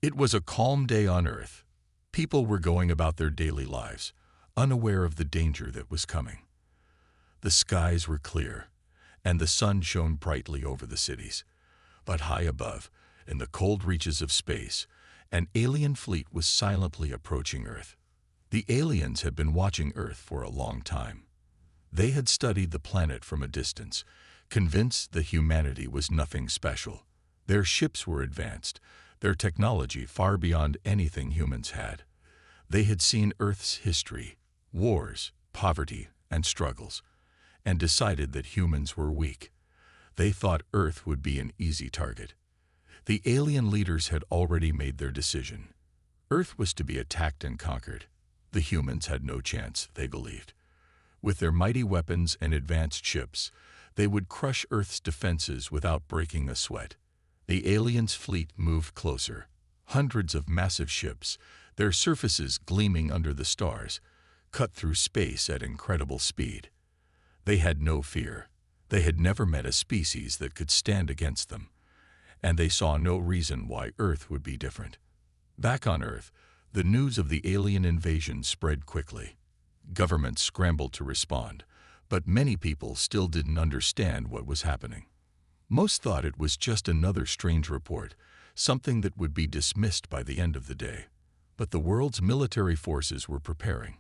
It was a calm day on Earth. People were going about their daily lives, unaware of the danger that was coming. The skies were clear, and the sun shone brightly over the cities. But high above, in the cold reaches of space, an alien fleet was silently approaching Earth. The aliens had been watching Earth for a long time. They had studied the planet from a distance, convinced that humanity was nothing special. Their ships were advanced, their technology far beyond anything humans had. They had seen Earth's history, wars, poverty, and struggles, and decided that humans were weak. They thought Earth would be an easy target. The alien leaders had already made their decision. Earth was to be attacked and conquered. The humans had no chance, they believed. With their mighty weapons and advanced ships, they would crush Earth's defenses without breaking a sweat. The aliens' fleet moved closer. Hundreds of massive ships, their surfaces gleaming under the stars, cut through space at incredible speed. They had no fear. They had never met a species that could stand against them, and they saw no reason why Earth would be different. Back on Earth, the news of the alien invasion spread quickly. Governments scrambled to respond, but many people still didn't understand what was happening. Most thought it was just another strange report, something that would be dismissed by the end of the day. But the world's military forces were preparing.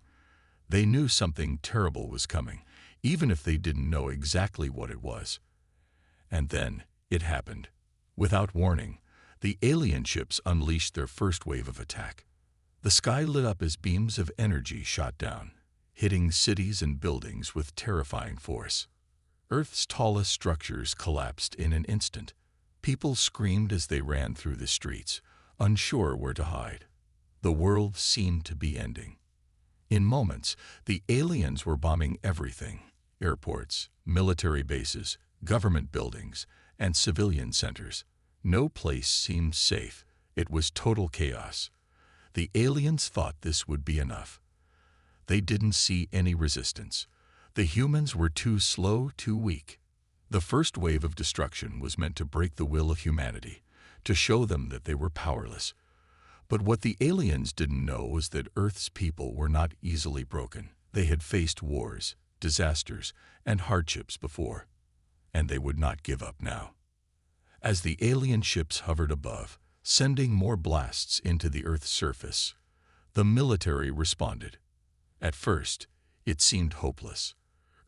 They knew something terrible was coming, even if they didn't know exactly what it was. And then it happened. Without warning, the alien ships unleashed their first wave of attack. The sky lit up as beams of energy shot down, hitting cities and buildings with terrifying force. Earth's tallest structures collapsed in an instant. People screamed as they ran through the streets, unsure where to hide. The world seemed to be ending. In moments, the aliens were bombing everything: airports, military bases, government buildings, and civilian centers. No place seemed safe. It was total chaos. The aliens thought this would be enough. They didn't see any resistance. The humans were too slow, too weak. The first wave of destruction was meant to break the will of humanity, to show them that they were powerless. But what the aliens didn't know was that Earth's people were not easily broken. They had faced wars, disasters, and hardships before, and they would not give up now. As the alien ships hovered above, sending more blasts into the Earth's surface, the military responded. At first, it seemed hopeless.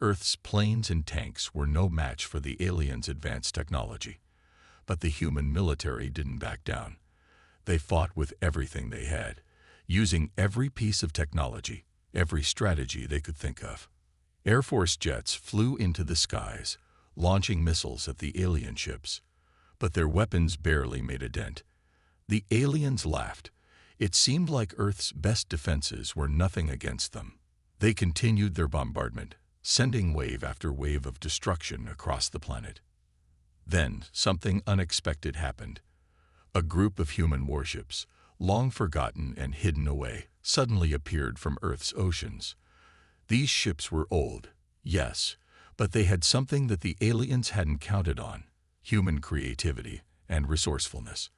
Earth's planes and tanks were no match for the aliens' advanced technology. But the human military didn't back down. They fought with everything they had, using every piece of technology, every strategy they could think of. Air Force jets flew into the skies, launching missiles at the alien ships. But their weapons barely made a dent. The aliens laughed. It seemed like Earth's best defenses were nothing against them. They continued their bombardment, sending wave after wave of destruction across the planet. Then something unexpected happened. A group of human warships, long forgotten and hidden away, suddenly appeared from Earth's oceans. These ships were old, yes, but they had something that the aliens hadn't counted on: human creativity and resourcefulness.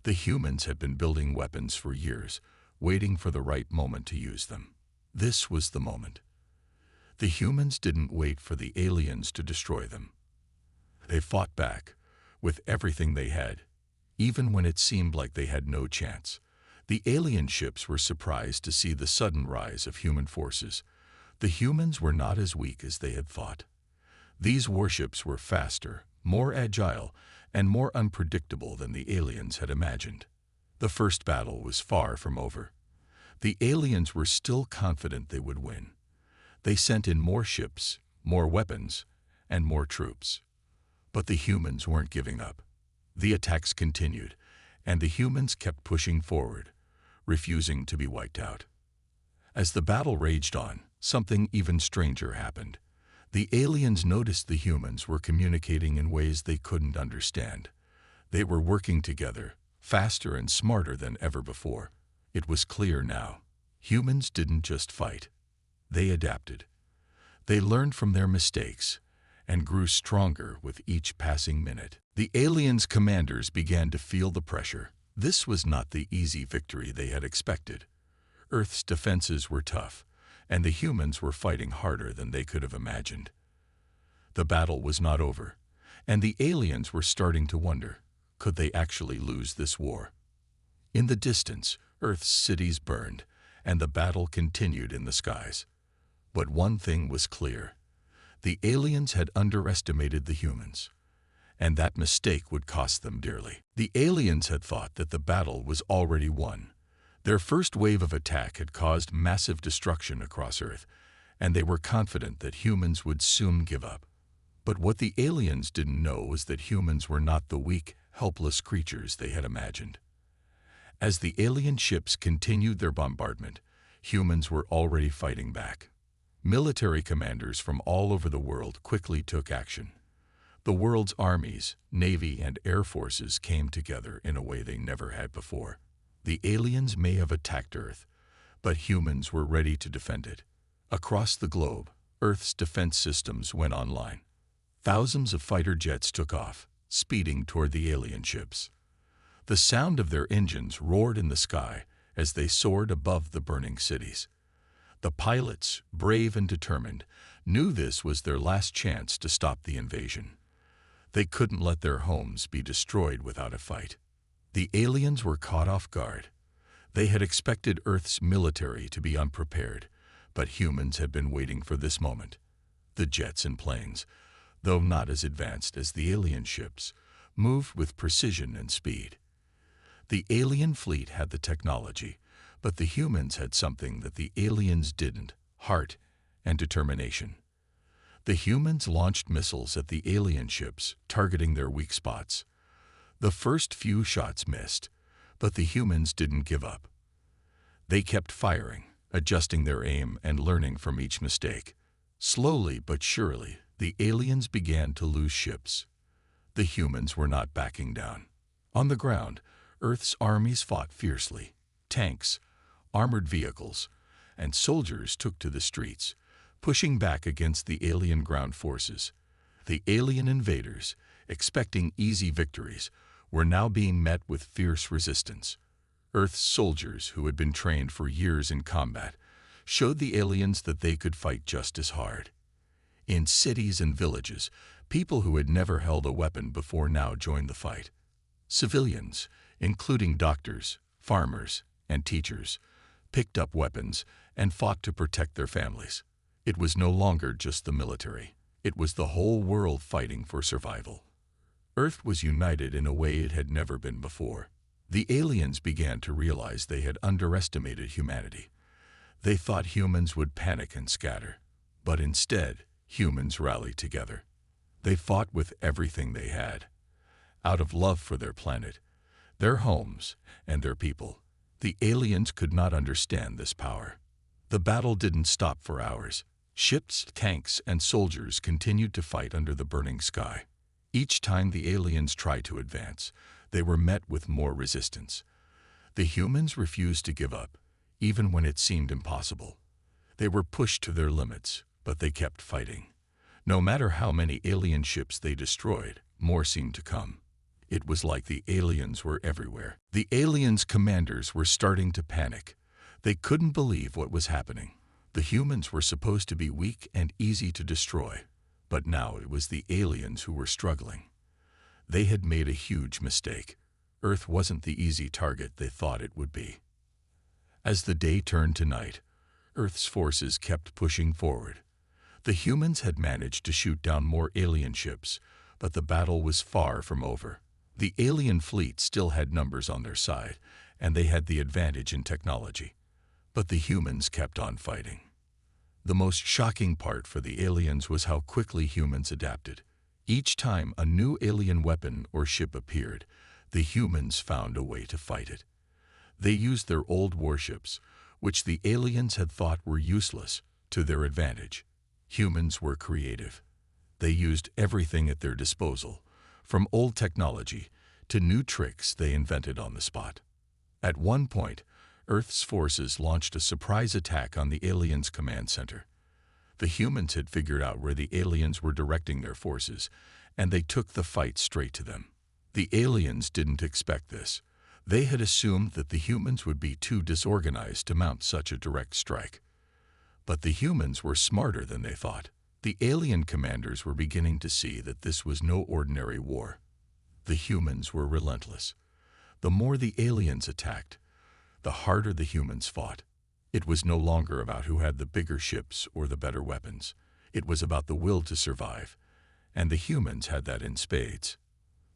The humans had been building weapons for years, waiting for the right moment to use them. This was the moment. The humans didn't wait for the aliens to destroy them. They fought back, with everything they had, even when it seemed like they had no chance. The alien ships were surprised to see the sudden rise of human forces. The humans were not as weak as they had thought. These warships were faster, more agile, and more unpredictable than the aliens had imagined. The first battle was far from over. The aliens were still confident they would win. They sent in more ships, more weapons, and more troops. But the humans weren't giving up. The attacks continued, and the humans kept pushing forward, refusing to be wiped out. As the battle raged on, something even stranger happened. The aliens noticed the humans were communicating in ways they couldn't understand. They were working together, faster and smarter than ever before. It was clear now. Humans didn't just fight. They adapted. They learned from their mistakes and grew stronger with each passing minute. The aliens' commanders began to feel the pressure. This was not the easy victory they had expected. Earth's defenses were tough, and the humans were fighting harder than they could have imagined. The battle was not over, and the aliens were starting to wonder, could they actually lose this war? In the distance, Earth's cities burned, and the battle continued in the skies. But one thing was clear. The aliens had underestimated the humans, and that mistake would cost them dearly. The aliens had thought that the battle was already won. Their first wave of attack had caused massive destruction across Earth, and they were confident that humans would soon give up. But what the aliens didn't know was that humans were not the weak, helpless creatures they had imagined. As the alien ships continued their bombardment, humans were already fighting back. Military commanders from all over the world quickly took action. The world's armies, navy, and air forces came together in a way they never had before. The aliens may have attacked Earth, but humans were ready to defend it. Across the globe, Earth's defense systems went online. Thousands of fighter jets took off, speeding toward the alien ships. The sound of their engines roared in the sky as they soared above the burning cities. The pilots, brave and determined, knew this was their last chance to stop the invasion. They couldn't let their homes be destroyed without a fight. The aliens were caught off guard. They had expected Earth's military to be unprepared, but humans had been waiting for this moment. The jets and planes, though not as advanced as the alien ships, moved with precision and speed. The alien fleet had the technology, but the humans had something that the aliens didn't: heart and determination. The humans launched missiles at the alien ships, targeting their weak spots. The first few shots missed, but the humans didn't give up. They kept firing, adjusting their aim and learning from each mistake. Slowly but surely, the aliens began to lose ships. The humans were not backing down. On the ground, Earth's armies fought fiercely. Tanks, armored vehicles, and soldiers took to the streets, pushing back against the alien ground forces. The alien invaders, expecting easy victories, were now being met with fierce resistance. Earth's soldiers, who had been trained for years in combat, showed the aliens that they could fight just as hard. In cities and villages, people who had never held a weapon before now joined the fight. Civilians, including doctors, farmers, and teachers, picked up weapons and fought to protect their families. It was no longer just the military. It was the whole world fighting for survival. Earth was united in a way it had never been before. The aliens began to realize they had underestimated humanity. They thought humans would panic and scatter, but instead, humans rallied together. They fought with everything they had. Out of love for their planet, their homes, and their people, the aliens could not understand this power. The battle didn't stop for hours. Ships, tanks, and soldiers continued to fight under the burning sky. Each time the aliens tried to advance, they were met with more resistance. The humans refused to give up, even when it seemed impossible. They were pushed to their limits, but they kept fighting. No matter how many alien ships they destroyed, more seemed to come. It was like the aliens were everywhere. The aliens' commanders were starting to panic. They couldn't believe what was happening. The humans were supposed to be weak and easy to destroy, but now it was the aliens who were struggling. They had made a huge mistake. Earth wasn't the easy target they thought it would be. As the day turned to night, Earth's forces kept pushing forward. The humans had managed to shoot down more alien ships, but the battle was far from over. The alien fleet still had numbers on their side, and they had the advantage in technology. But the humans kept on fighting. The most shocking part for the aliens was how quickly humans adapted. Each time a new alien weapon or ship appeared, the humans found a way to fight it. They used their old warships, which the aliens had thought were useless, to their advantage. Humans were creative. They used everything at their disposal, from old technology to new tricks they invented on the spot. At one point, Earth's forces launched a surprise attack on the aliens' command center. The humans had figured out where the aliens were directing their forces, and they took the fight straight to them. The aliens didn't expect this. They had assumed that the humans would be too disorganized to mount such a direct strike. But the humans were smarter than they thought. The alien commanders were beginning to see that this was no ordinary war. The humans were relentless. The more the aliens attacked, the harder the humans fought. It was no longer about who had the bigger ships or the better weapons. It was about the will to survive, and the humans had that in spades.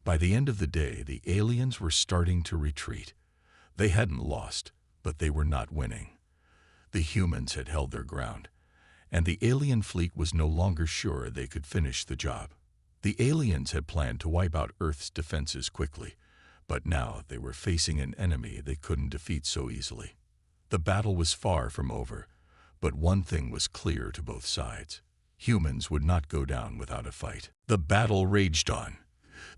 By the end of the day, the aliens were starting to retreat. They hadn't lost, but they were not winning. The humans had held their ground, and the alien fleet was no longer sure they could finish the job. The aliens had planned to wipe out Earth's defenses quickly, but now they were facing an enemy they couldn't defeat so easily. The battle was far from over, but one thing was clear to both sides. Humans would not go down without a fight. The battle raged on.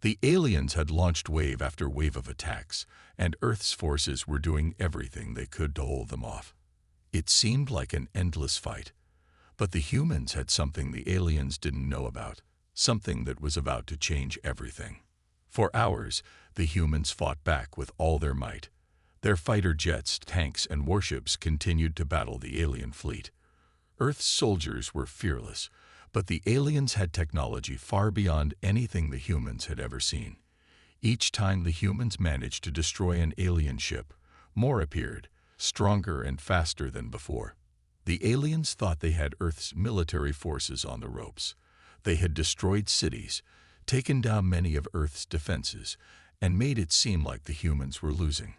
The aliens had launched wave after wave of attacks, and Earth's forces were doing everything they could to hold them off. It seemed like an endless fight, but the humans had something the aliens didn't know about, something that was about to change everything. For hours, the humans fought back with all their might. Their fighter jets, tanks, and warships continued to battle the alien fleet. Earth's soldiers were fearless, but the aliens had technology far beyond anything the humans had ever seen. Each time the humans managed to destroy an alien ship, more appeared, stronger and faster than before. The aliens thought they had Earth's military forces on the ropes. They had destroyed cities, taken down many of Earth's defenses, and made it seem like the humans were losing.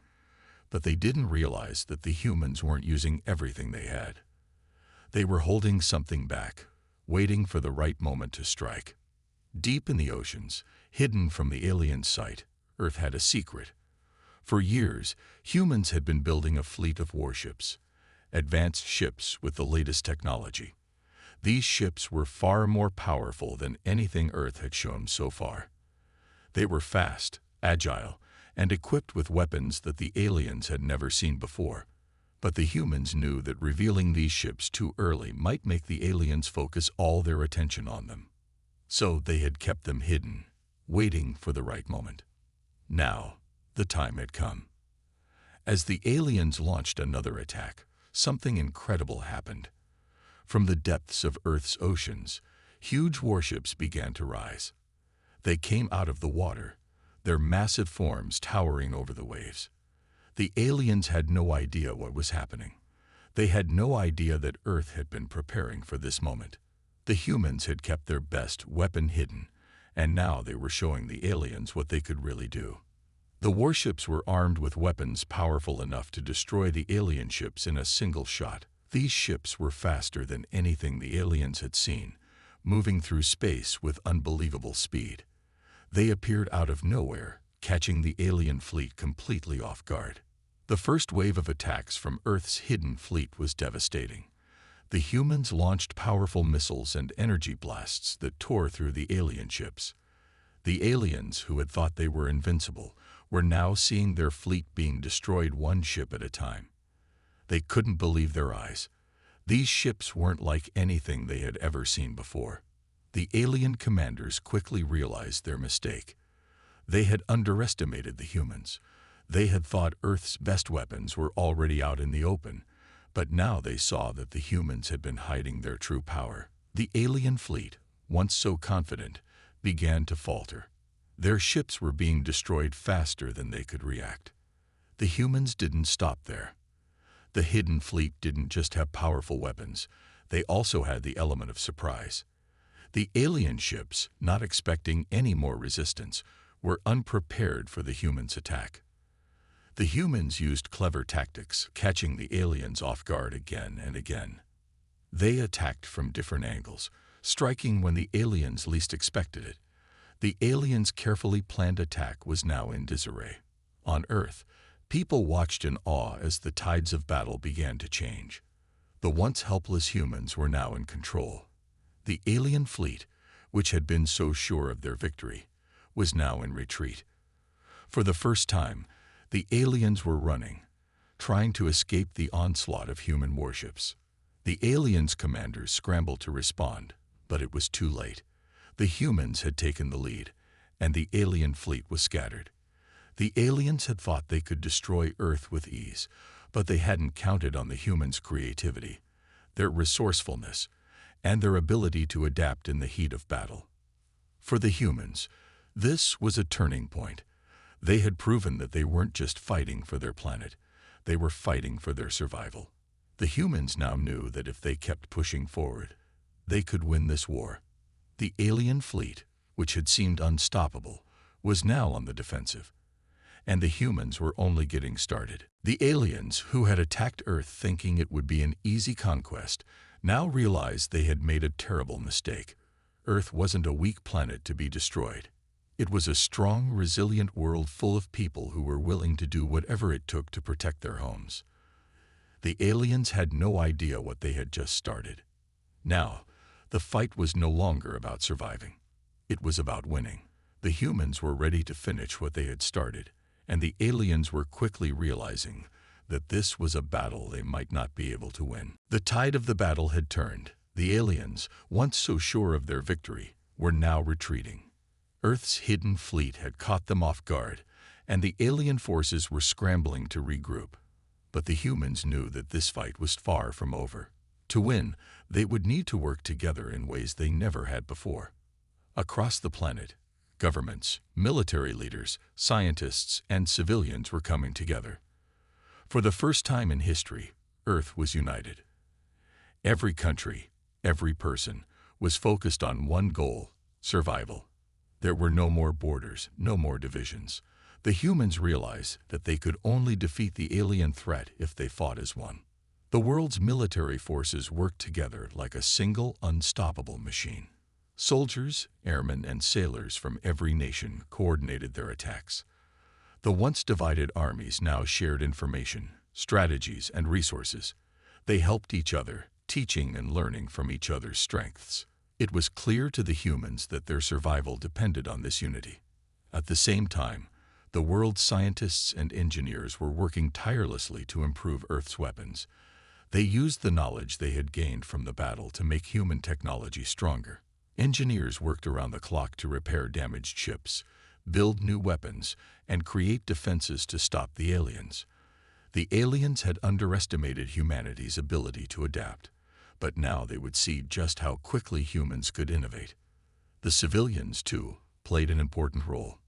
But they didn't realize that the humans weren't using everything they had. They were holding something back, waiting for the right moment to strike. Deep in the oceans, hidden from the aliens' sight, Earth had a secret. For years, humans had been building a fleet of warships, advanced ships with the latest technology. These ships were far more powerful than anything Earth had shown so far. They were fast, agile, and equipped with weapons that the aliens had never seen before. But the humans knew that revealing these ships too early might make the aliens focus all their attention on them. So they had kept them hidden, waiting for the right moment. Now, the time had come. As the aliens launched another attack, something incredible happened. From the depths of Earth's oceans, huge warships began to rise. They came out of the water, their massive forms towering over the waves. The aliens had no idea what was happening. They had no idea that Earth had been preparing for this moment. The humans had kept their best weapon hidden, and now they were showing the aliens what they could really do. The warships were armed with weapons powerful enough to destroy the alien ships in a single shot. These ships were faster than anything the aliens had seen, moving through space with unbelievable speed. They appeared out of nowhere, catching the alien fleet completely off guard. The first wave of attacks from Earth's hidden fleet was devastating. The humans launched powerful missiles and energy blasts that tore through the alien ships. The aliens, who had thought they were invincible, were now seeing their fleet being destroyed one ship at a time. They couldn't believe their eyes. These ships weren't like anything they had ever seen before. The alien commanders quickly realized their mistake. They had underestimated the humans. They had thought Earth's best weapons were already out in the open, but now they saw that the humans had been hiding their true power. The alien fleet, once so confident, began to falter. Their ships were being destroyed faster than they could react. The humans didn't stop there. The hidden fleet didn't just have powerful weapons, they also had the element of surprise. The alien ships, not expecting any more resistance, were unprepared for the humans' attack. The humans used clever tactics, catching the aliens off guard again and again. They attacked from different angles, striking when the aliens least expected it. The aliens' carefully planned attack was now in disarray. On Earth, people watched in awe as the tides of battle began to change. The once helpless humans were now in control. The alien fleet, which had been so sure of their victory, was now in retreat. For the first time, the aliens were running, trying to escape the onslaught of human warships. The aliens' commanders scrambled to respond, but it was too late. The humans had taken the lead, and the alien fleet was scattered. The aliens had thought they could destroy Earth with ease, but they hadn't counted on the humans' creativity, their resourcefulness, and their ability to adapt in the heat of battle. For the humans, this was a turning point. They had proven that they weren't just fighting for their planet, they were fighting for their survival. The humans now knew that if they kept pushing forward, they could win this war. The alien fleet, which had seemed unstoppable, was now on the defensive, and the humans were only getting started. The aliens, who had attacked Earth thinking it would be an easy conquest, now realized they had made a terrible mistake. Earth wasn't a weak planet to be destroyed. It was a strong, resilient world full of people who were willing to do whatever it took to protect their homes. The aliens had no idea what they had just started. Now, the fight was no longer about surviving. It was about winning. The humans were ready to finish what they had started, and the aliens were quickly realizing that this was a battle they might not be able to win. The tide of the battle had turned. The aliens, once so sure of their victory, were now retreating. Earth's hidden fleet had caught them off guard, and the alien forces were scrambling to regroup. But the humans knew that this fight was far from over. To win, they would need to work together in ways they never had before. Across the planet, governments, military leaders, scientists, and civilians were coming together. For the first time in history, Earth was united. Every country, every person, was focused on one goal: survival. There were no more borders, no more divisions. The humans realized that they could only defeat the alien threat if they fought as one. The world's military forces worked together like a single, unstoppable machine. Soldiers, airmen, and sailors from every nation coordinated their attacks. The once divided armies now shared information, strategies, and resources. They helped each other, teaching and learning from each other's strengths. It was clear to the humans that their survival depended on this unity. At the same time, the world's scientists and engineers were working tirelessly to improve Earth's weapons. They used the knowledge they had gained from the battle to make human technology stronger. Engineers worked around the clock to repair damaged ships, build new weapons, and create defenses to stop the aliens. The aliens had underestimated humanity's ability to adapt, but now they would see just how quickly humans could innovate. The civilians, too, played an important role.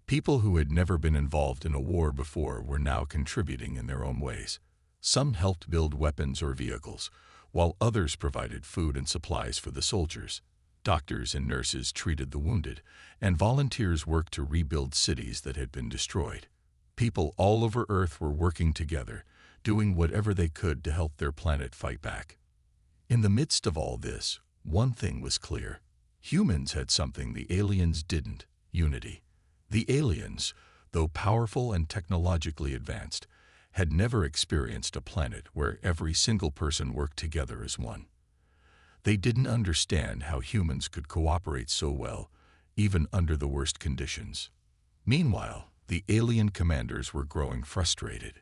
People who had never been involved in a war before were now contributing in their own ways. Some helped build weapons or vehicles, while others provided food and supplies for the soldiers. Doctors and nurses treated the wounded, and volunteers worked to rebuild cities that had been destroyed. People all over Earth were working together, doing whatever they could to help their planet fight back. In the midst of all this, one thing was clear. Humans had something the aliens didn't: unity. The aliens, though powerful and technologically advanced, had never experienced a planet where every single person worked together as one. They didn't understand how humans could cooperate so well, even under the worst conditions. Meanwhile, the alien commanders were growing frustrated.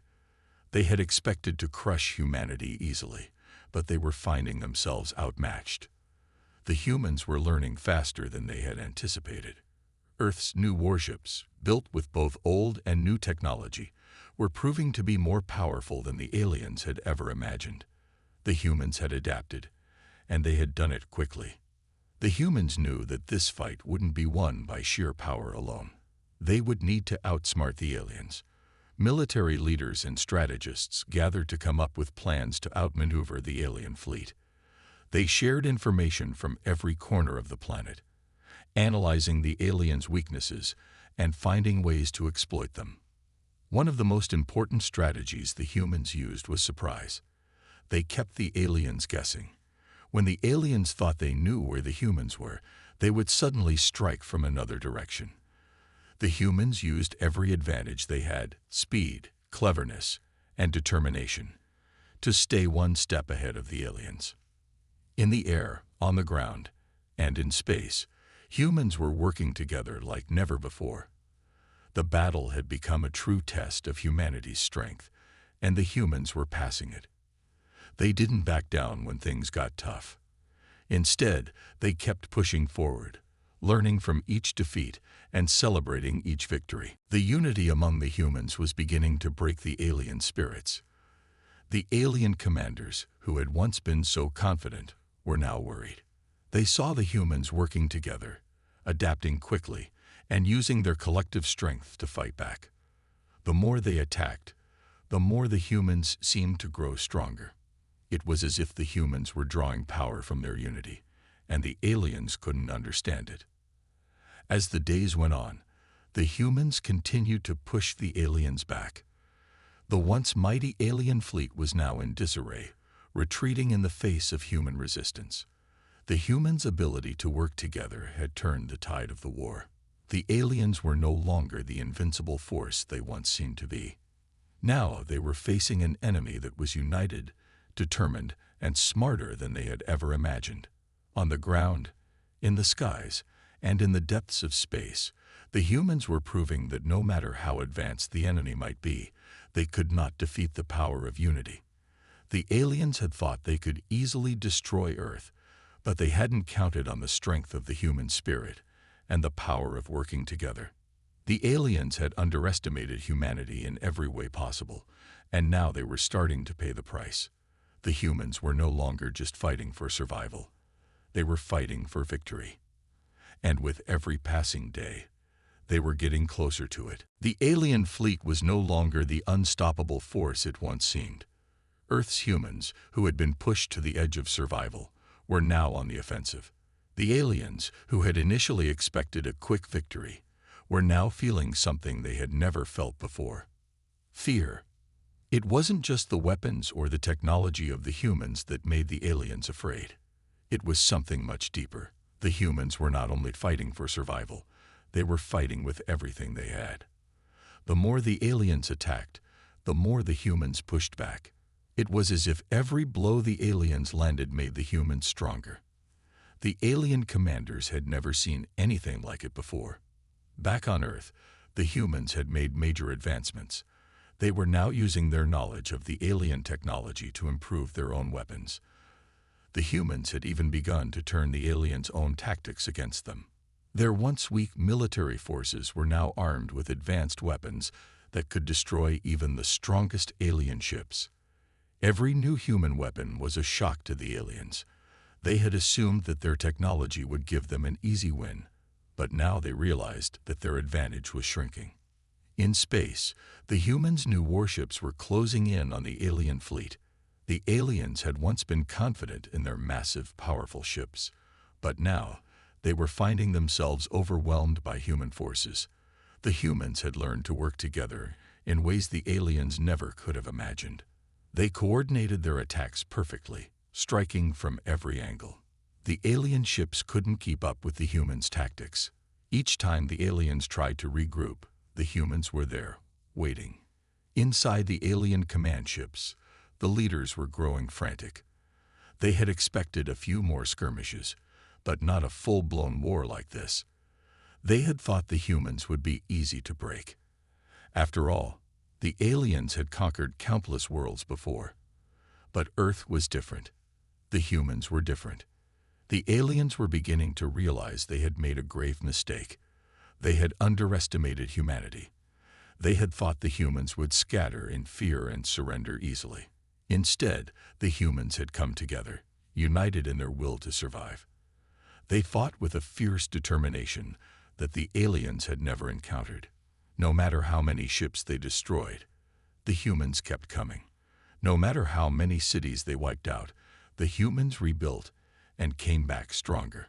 They had expected to crush humanity easily, but they were finding themselves outmatched. The humans were learning faster than they had anticipated. Earth's new warships, built with both old and new technology, were proving to be more powerful than the aliens had ever imagined. The humans had adapted, and they had done it quickly. The humans knew that this fight wouldn't be won by sheer power alone. They would need to outsmart the aliens. Military leaders and strategists gathered to come up with plans to outmaneuver the alien fleet. They shared information from every corner of the planet, analyzing the aliens' weaknesses and finding ways to exploit them. One of the most important strategies the humans used was surprise. They kept the aliens guessing. When the aliens thought they knew where the humans were, they would suddenly strike from another direction. The humans used every advantage they had: speed, cleverness, and determination, to stay one step ahead of the aliens. In the air, on the ground, and in space, humans were working together like never before. The battle had become a true test of humanity's strength, and the humans were passing it. They didn't back down when things got tough. Instead, they kept pushing forward, learning from each defeat and celebrating each victory. The unity among the humans was beginning to break the alien spirits. The alien commanders, who had once been so confident, were now worried. They saw the humans working together, adapting quickly, and using their collective strength to fight back. The more they attacked, the more the humans seemed to grow stronger. It was as if the humans were drawing power from their unity, and the aliens couldn't understand it. As the days went on, the humans continued to push the aliens back. The once mighty alien fleet was now in disarray, retreating in the face of human resistance. The humans' ability to work together had turned the tide of the war. The aliens were no longer the invincible force they once seemed to be. Now they were facing an enemy that was united, determined, and smarter than they had ever imagined. On the ground, in the skies, and in the depths of space, the humans were proving that no matter how advanced the enemy might be, they could not defeat the power of unity. The aliens had thought they could easily destroy Earth, but they hadn't counted on the strength of the human spirit and the power of working together. The aliens had underestimated humanity in every way possible, and now they were starting to pay the price. The humans were no longer just fighting for survival. They were fighting for victory. And with every passing day, they were getting closer to it. The alien fleet was no longer the unstoppable force it once seemed. Earth's humans, who had been pushed to the edge of survival, were now on the offensive. The aliens, who had initially expected a quick victory, were now feeling something they had never felt before: fear. It wasn't just the weapons or the technology of the humans that made the aliens afraid. It was something much deeper. The humans were not only fighting for survival, they were fighting with everything they had. The more the aliens attacked, the more the humans pushed back. It was as if every blow the aliens landed made the humans stronger. The alien commanders had never seen anything like it before. Back on Earth, the humans had made major advancements. They were now using their knowledge of the alien technology to improve their own weapons. The humans had even begun to turn the aliens' own tactics against them. Their once weak military forces were now armed with advanced weapons that could destroy even the strongest alien ships. Every new human weapon was a shock to the aliens. They had assumed that their technology would give them an easy win, but now they realized that their advantage was shrinking. In space, the humans' new warships were closing in on the alien fleet. The aliens had once been confident in their massive, powerful ships, but now they were finding themselves overwhelmed by human forces. The humans had learned to work together in ways the aliens never could have imagined. They coordinated their attacks perfectly, striking from every angle. The alien ships couldn't keep up with the humans' tactics. Each time the aliens tried to regroup, the humans were there, waiting. Inside the alien command ships, the leaders were growing frantic. They had expected a few more skirmishes, but not a full-blown war like this. They had thought the humans would be easy to break. After all, the aliens had conquered countless worlds before. But Earth was different. The humans were different. The aliens were beginning to realize they had made a grave mistake. They had underestimated humanity. They had thought the humans would scatter in fear and surrender easily. Instead, the humans had come together, united in their will to survive. They fought with a fierce determination that the aliens had never encountered. No matter how many ships they destroyed, the humans kept coming. No matter how many cities they wiped out, the humans rebuilt and came back stronger.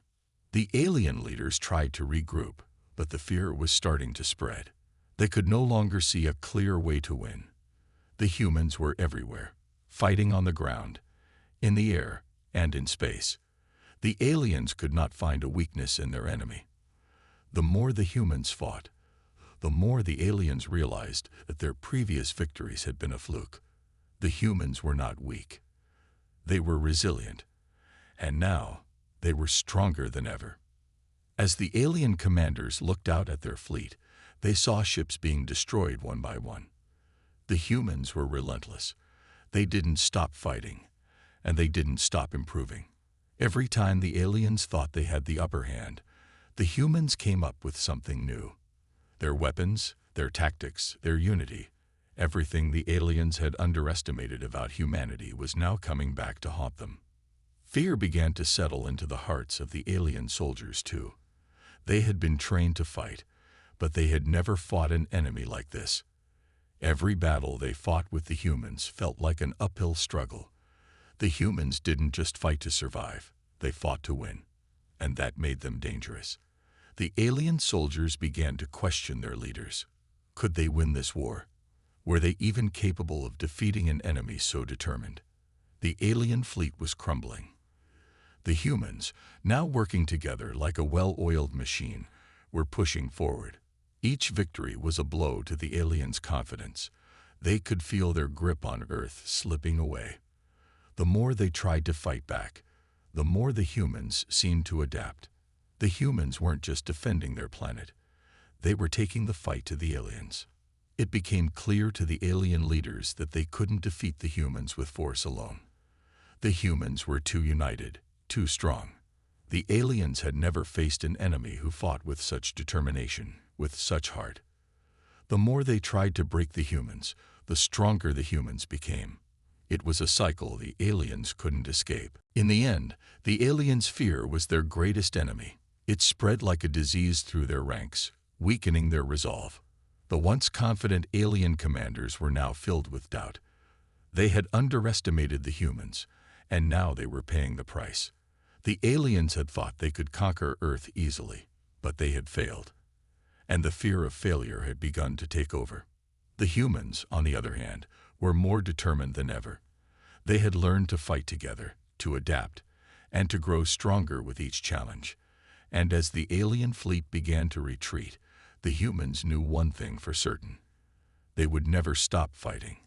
The alien leaders tried to regroup, but the fear was starting to spread. They could no longer see a clear way to win. The humans were everywhere, fighting on the ground, in the air, and in space. The aliens could not find a weakness in their enemy. The more the humans fought, the more the aliens realized that their previous victories had been a fluke. The humans were not weak. They were resilient, and now they were stronger than ever. As the alien commanders looked out at their fleet, they saw ships being destroyed one by one. The humans were relentless. They didn't stop fighting, and they didn't stop improving. Every time the aliens thought they had the upper hand, The humans came up with something new. Their weapons, their tactics, their unity, everything the aliens had underestimated about humanity was now coming back to haunt them. Fear began to settle into the hearts of the alien soldiers too. They had been trained to fight, but they had never fought an enemy like this. Every battle they fought with the humans felt like an uphill struggle. The humans didn't just fight to survive, they fought to win, and that made them dangerous. The alien soldiers began to question their leaders. Could they win this war? Were they even capable of defeating an enemy so determined? The alien fleet was crumbling. The humans, now working together like a well-oiled machine, were pushing forward. Each victory was a blow to the aliens' confidence. They could feel their grip on Earth slipping away. The more they tried to fight back, the more the humans seemed to adapt. The humans weren't just defending their planet. They were taking the fight to the aliens. It became clear to the alien leaders that they couldn't defeat the humans with force alone. The humans were too united, too strong. The aliens had never faced an enemy who fought with such determination, with such heart. The more they tried to break the humans, the stronger the humans became. It was a cycle the aliens couldn't escape. In the end, the aliens' fear was their greatest enemy. It spread like a disease through their ranks, weakening their resolve. The once confident alien commanders were now filled with doubt. They had underestimated the humans, and now they were paying the price. The aliens had thought they could conquer Earth easily, but they had failed. And the fear of failure had begun to take over. The humans, on the other hand, were more determined than ever. They had learned to fight together, to adapt, and to grow stronger with each challenge. And as the alien fleet began to retreat, the humans knew one thing for certain. They would never stop fighting.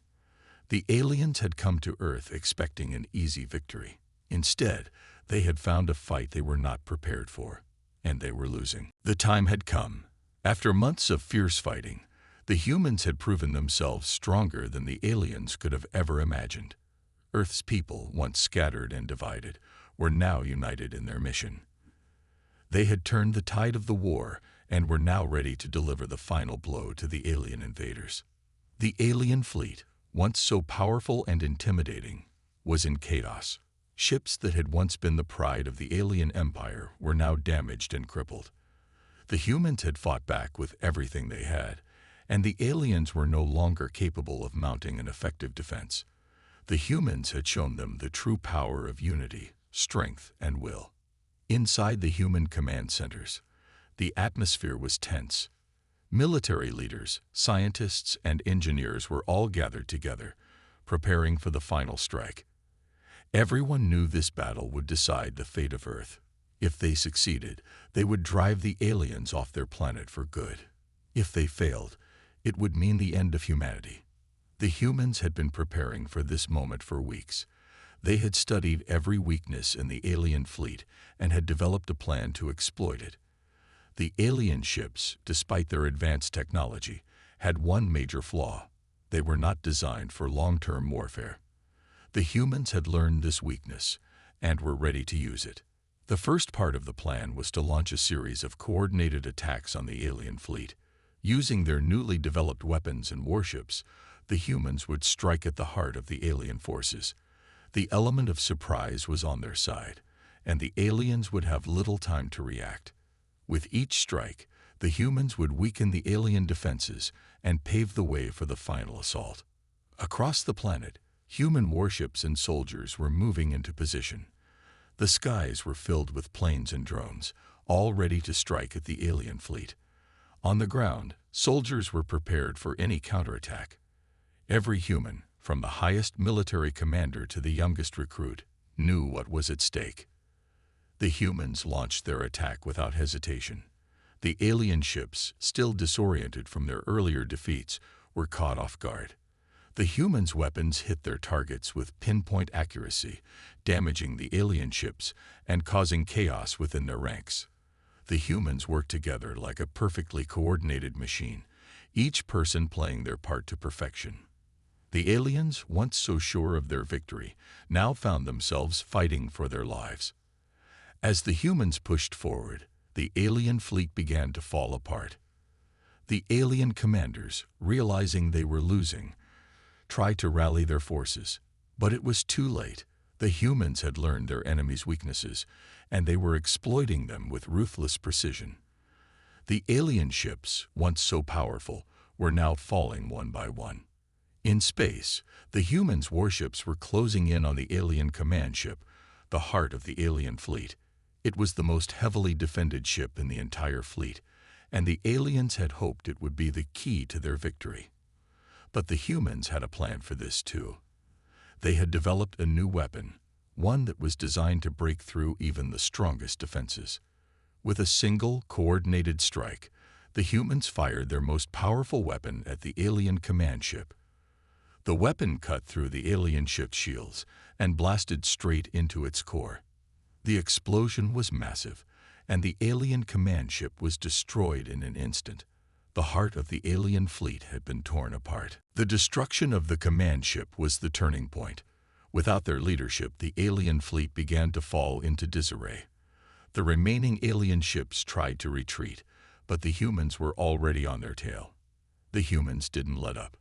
The aliens had come to Earth expecting an easy victory. Instead, they had found a fight they were not prepared for, and they were losing. The time had come. After months of fierce fighting, the humans had proven themselves stronger than the aliens could have ever imagined. Earth's people, once scattered and divided, were now united in their mission. They had turned the tide of the war and were now ready to deliver the final blow to the alien invaders. The alien fleet, once so powerful and intimidating, was in chaos. Ships that had once been the pride of the alien empire were now damaged and crippled. The humans had fought back with everything they had, and the aliens were no longer capable of mounting an effective defense. The humans had shown them the true power of unity, strength, and will. Inside the human command centers, the atmosphere was tense. Military leaders, scientists, and engineers were all gathered together, preparing for the final strike. Everyone knew this battle would decide the fate of Earth. If they succeeded, they would drive the aliens off their planet for good. If they failed, it would mean the end of humanity. The humans had been preparing for this moment for weeks. They had studied every weakness in the alien fleet and had developed a plan to exploit it. The alien ships, despite their advanced technology, had one major flaw. They were not designed for long-term warfare. The humans had learned this weakness and were ready to use it. The first part of the plan was to launch a series of coordinated attacks on the alien fleet. Using their newly developed weapons and warships, the humans would strike at the heart of the alien forces. The element of surprise was on their side, and the aliens would have little time to react. With each strike, the humans would weaken the alien defenses and pave the way for the final assault. Across the planet, human warships and soldiers were moving into position. The skies were filled with planes and drones, all ready to strike at the alien fleet. On the ground, soldiers were prepared for any counterattack. Every human, from the highest military commander to the youngest recruit, knew what was at stake. The humans launched their attack without hesitation. The alien ships, still disoriented from their earlier defeats, were caught off guard. The humans' weapons hit their targets with pinpoint accuracy, damaging the alien ships and causing chaos within their ranks. The humans worked together like a perfectly coordinated machine, each person playing their part to perfection. The aliens, once so sure of their victory, now found themselves fighting for their lives. As the humans pushed forward, the alien fleet began to fall apart. The alien commanders, realizing they were losing, tried to rally their forces, but it was too late. The humans had learned their enemies' weaknesses, and they were exploiting them with ruthless precision. The alien ships, once so powerful, were now falling one by one. In space, the humans' warships were closing in on the alien command ship, the heart of the alien fleet. It was the most heavily defended ship in the entire fleet, and the aliens had hoped it would be the key to their victory. But the humans had a plan for this too. They had developed a new weapon, one that was designed to break through even the strongest defenses. With a single, coordinated strike, the humans fired their most powerful weapon at the alien command ship. The weapon cut through the alien ship's shields and blasted straight into its core. The explosion was massive, and the alien command ship was destroyed in an instant. The heart of the alien fleet had been torn apart. The destruction of the command ship was the turning point. Without their leadership, the alien fleet began to fall into disarray. The remaining alien ships tried to retreat, but the humans were already on their tail. The humans didn't let up.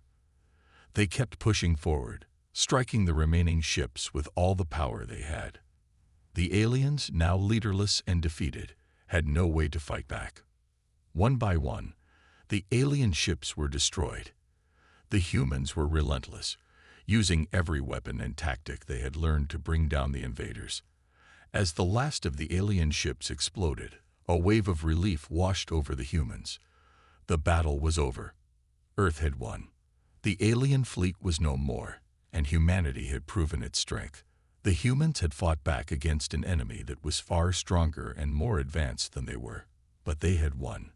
They kept pushing forward, striking the remaining ships with all the power they had. The aliens, now leaderless and defeated, had no way to fight back. One by one, the alien ships were destroyed. The humans were relentless, using every weapon and tactic they had learned to bring down the invaders. As the last of the alien ships exploded, a wave of relief washed over the humans. The battle was over. Earth had won. The alien fleet was no more, and humanity had proven its strength. The humans had fought back against an enemy that was far stronger and more advanced than they were, but they had won.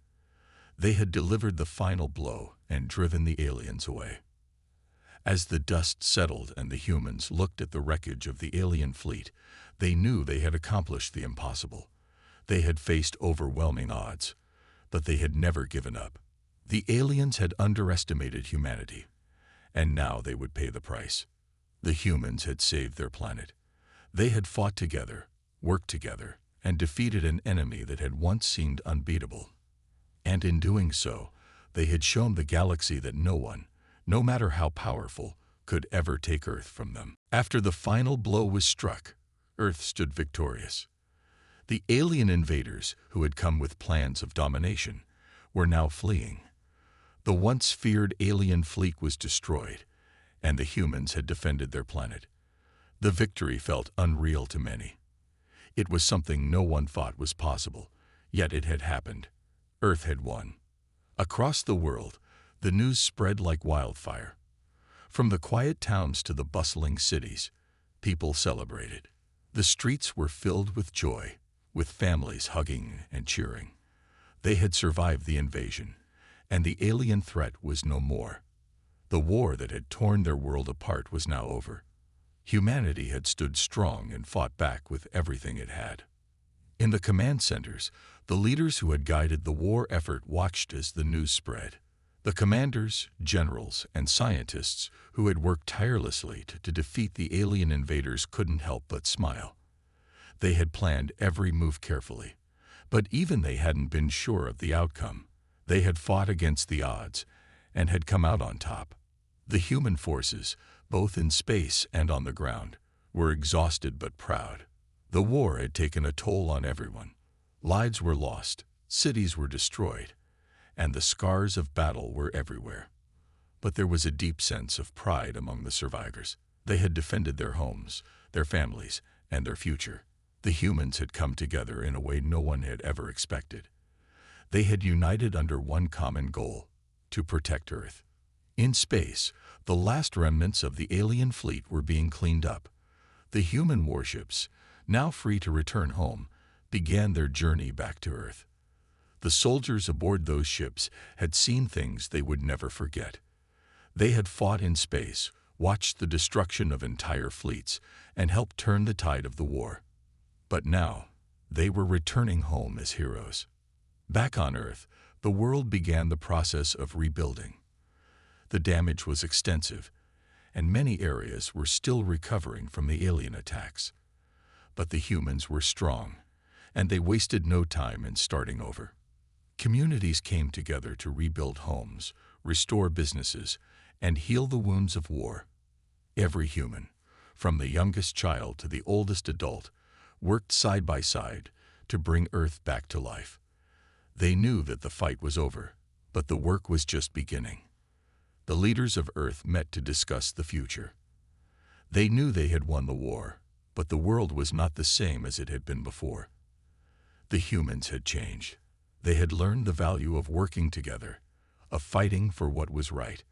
They had delivered the final blow and driven the aliens away. As the dust settled and the humans looked at the wreckage of the alien fleet, they knew they had accomplished the impossible. They had faced overwhelming odds, but they had never given up. The aliens had underestimated humanity, and now they would pay the price. The humans had saved their planet. They had fought together, worked together, and defeated an enemy that had once seemed unbeatable. And in doing so, they had shown the galaxy that no one, no matter how powerful, could ever take Earth from them. After the final blow was struck, Earth stood victorious. The alien invaders, who had come with plans of domination, were now fleeing. The once feared alien fleet was destroyed, and the humans had defended their planet. The victory felt unreal to many. It was something no one thought was possible, yet it had happened. Earth had won. Across the world, the news spread like wildfire. From the quiet towns to the bustling cities, people celebrated. The streets were filled with joy, with families hugging and cheering. They had survived the invasion, and the alien threat was no more. The war that had torn their world apart was now over. Humanity had stood strong and fought back with everything it had. In the command centers, the leaders who had guided the war effort watched as the news spread. The commanders, generals, and scientists who had worked tirelessly to defeat the alien invaders couldn't help but smile. They had planned every move carefully, but even they hadn't been sure of the outcome. They had fought against the odds and had come out on top. The human forces, both in space and on the ground, were exhausted but proud. The war had taken a toll on everyone. Lives were lost, cities were destroyed, and the scars of battle were everywhere. But there was a deep sense of pride among the survivors. They had defended their homes, their families, and their future. The humans had come together in a way no one had ever expected. They had united under one common goal: to protect Earth. In space, the last remnants of the alien fleet were being cleaned up. The human warships, now free to return home, began their journey back to Earth. The soldiers aboard those ships had seen things they would never forget. They had fought in space, watched the destruction of entire fleets, and helped turn the tide of the war. But now, they were returning home as heroes. Back on Earth, the world began the process of rebuilding. The damage was extensive, and many areas were still recovering from the alien attacks. But the humans were strong, and they wasted no time in starting over. Communities came together to rebuild homes, restore businesses, and heal the wounds of war. Every human, from the youngest child to the oldest adult, worked side by side to bring Earth back to life. They knew that the fight was over, but the work was just beginning. The leaders of Earth met to discuss the future. They knew they had won the war, but the world was not the same as it had been before. The humans had changed. They had learned the value of working together, of fighting for what was right.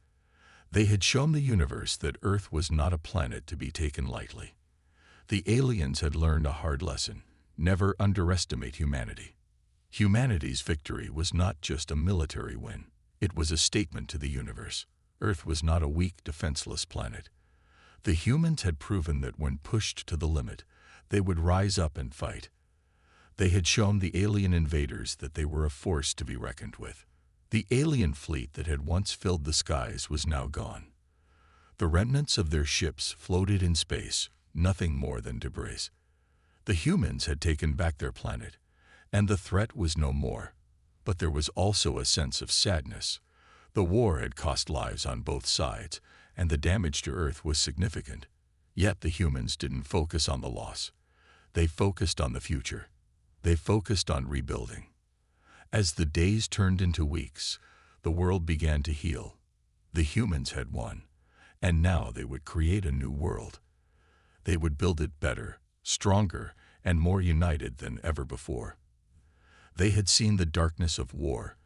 They had shown the universe that Earth was not a planet to be taken lightly. The aliens had learned a hard lesson: never underestimate humanity. Humanity's victory was not just a military win. It was a statement to the universe. Earth was not a weak, defenseless planet. The humans had proven that when pushed to the limit, they would rise up and fight. They had shown the alien invaders that they were a force to be reckoned with. The alien fleet that had once filled the skies was now gone. The remnants of their ships floated in space, nothing more than debris. The humans had taken back their planet, and the threat was no more. But there was also a sense of sadness. The war had cost lives on both sides, and the damage to Earth was significant. Yet the humans didn't focus on the loss. They focused on the future. They focused on rebuilding. As the days turned into weeks, the world began to heal. The humans had won, and now they would create a new world. They would build it better, stronger, and more united than ever before. They had seen the darkness of war,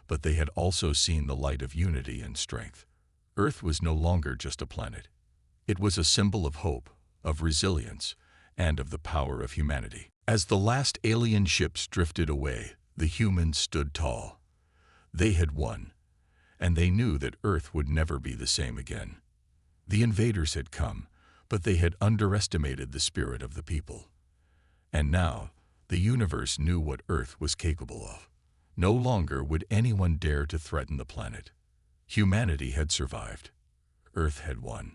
but they had also seen the light of unity and strength. Earth was no longer just a planet. It was a symbol of hope, of resilience, and of the power of humanity. As the last alien ships drifted away, the humans stood tall. They had won, and they knew that Earth would never be the same again. The invaders had come, but they had underestimated the spirit of the people. And now, the universe knew what Earth was capable of. No longer would anyone dare to threaten the planet. Humanity had survived. Earth had won.